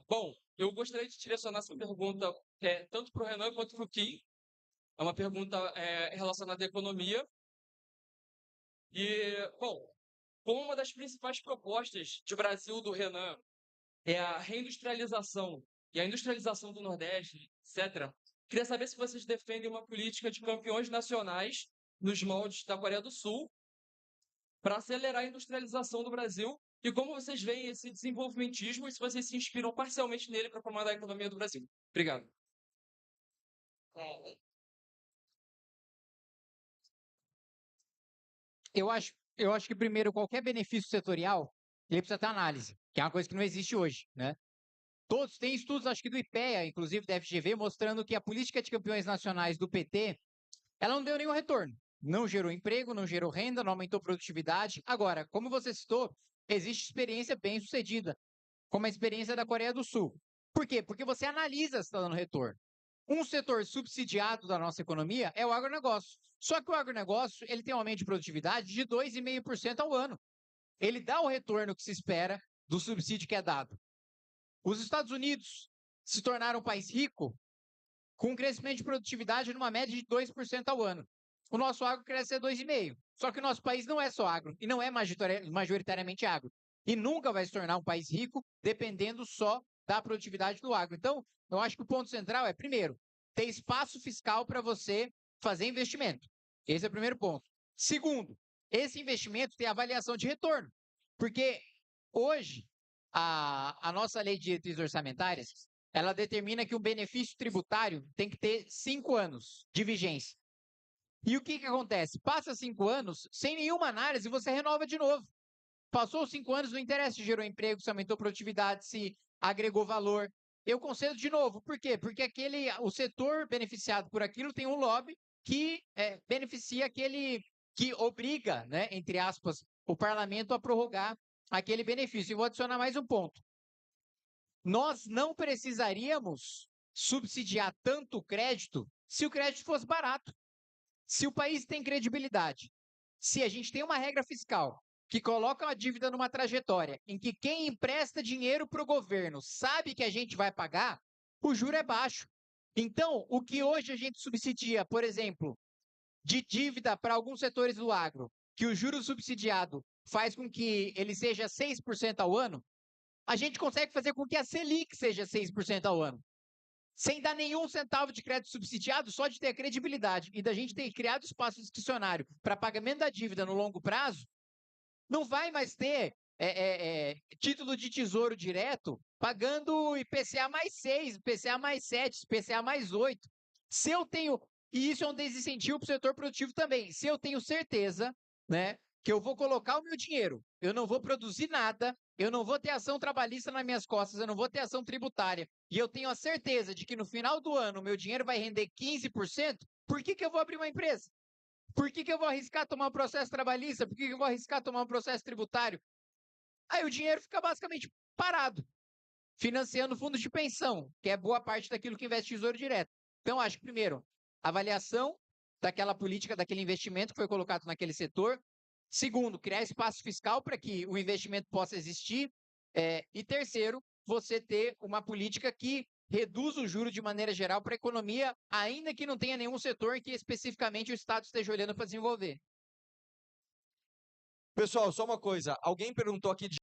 Bom, eu gostaria de direcionar essa pergunta tanto para o Renan quanto para o Kim. É uma pergunta relacionada à economia. E, bom, como uma das principais propostas de Brasil do Renan é a reindustrialização e a industrialização do Nordeste, etc., queria saber se vocês defendem uma política de campeões nacionais nos moldes da Coreia do Sul para acelerar a industrialização do Brasil e como vocês veem esse desenvolvimentismo e se vocês se inspiram parcialmente nele para comandar a economia do Brasil. Obrigado. Eu acho que, primeiro, qualquer benefício setorial, ele precisa ter análise, que é uma coisa que não existe hoje, né? Todos têm estudos, acho que do IPEA, inclusive da FGV, mostrando que a política de campeões nacionais do PT, ela não deu nenhum retorno. Não gerou emprego, não gerou renda, não aumentou produtividade. Agora, como você citou, existe experiência bem-sucedida, como a experiência da Coreia do Sul. Por quê? Porque você analisa se está dando retorno. Um setor subsidiado da nossa economia é o agronegócio. Só que o agronegócio ele tem um aumento de produtividade de 2,5% ao ano. Ele dá o retorno que se espera do subsídio que é dado. Os Estados Unidos se tornaram um país rico com um crescimento de produtividade numa média de 2% ao ano. O nosso agro cresce a 2,5%. Só que o nosso país não é só agro, e não é majoritariamente agro. E nunca vai se tornar um país rico dependendo só da produtividade do agro. Então, eu acho que o ponto central é, primeiro, ter espaço fiscal para você fazer investimento. Esse é o primeiro ponto. Segundo, esse investimento tem avaliação de retorno. Porque hoje, a nossa lei de diretrizes orçamentárias, ela determina que o benefício tributário tem que ter 5 anos de vigência. E o que acontece? Passa 5 anos, sem nenhuma análise, você renova de novo. Passou 5 anos, não interessa se gerou emprego, se aumentou a produtividade, se agregou valor. Eu concedo de novo. Por quê? Porque o setor beneficiado por aquilo tem um lobby que beneficia aquele que obriga, né, entre aspas, o parlamento a prorrogar aquele benefício. E vou adicionar mais um ponto. Nós não precisaríamos subsidiar tanto o crédito se o crédito fosse barato. Se o país tem credibilidade, se a gente tem uma regra fiscal que coloca a dívida numa trajetória em que quem empresta dinheiro para o governo sabe que a gente vai pagar, o juro é baixo. Então, o que hoje a gente subsidia, por exemplo, de dívida para alguns setores do agro, que o juro subsidiado faz com que ele seja 6% ao ano, a gente consegue fazer com que a Selic seja 6% ao ano. Sem dar nenhum centavo de crédito subsidiado, só de ter a credibilidade e da gente ter criado espaço discricionário para pagamento da dívida no longo prazo, não vai mais ter título de tesouro direto pagando IPCA mais 6, IPCA mais 7, IPCA mais 8. Se eu tenho, e isso é um desincentivo para o setor produtivo também, se eu tenho certeza, né, que eu vou colocar o meu dinheiro, eu não vou produzir nada, eu não vou ter ação trabalhista nas minhas costas, eu não vou ter ação tributária, e eu tenho a certeza de que no final do ano o meu dinheiro vai render 15%, por que eu vou abrir uma empresa? Por que eu vou arriscar tomar um processo trabalhista? Por que eu vou arriscar tomar um processo tributário? Aí o dinheiro fica basicamente parado, financiando fundos de pensão, que é boa parte daquilo que investe Tesouro Direto. Então, acho que, primeiro, avaliação daquela política, daquele investimento que foi colocado naquele setor. Segundo, criar espaço fiscal para que o investimento possa existir. E terceiro, você ter uma política que reduz o juro de maneira geral para a economia, ainda que não tenha nenhum setor que especificamente o Estado esteja olhando para desenvolver. Pessoal, só uma coisa. Alguém perguntou aqui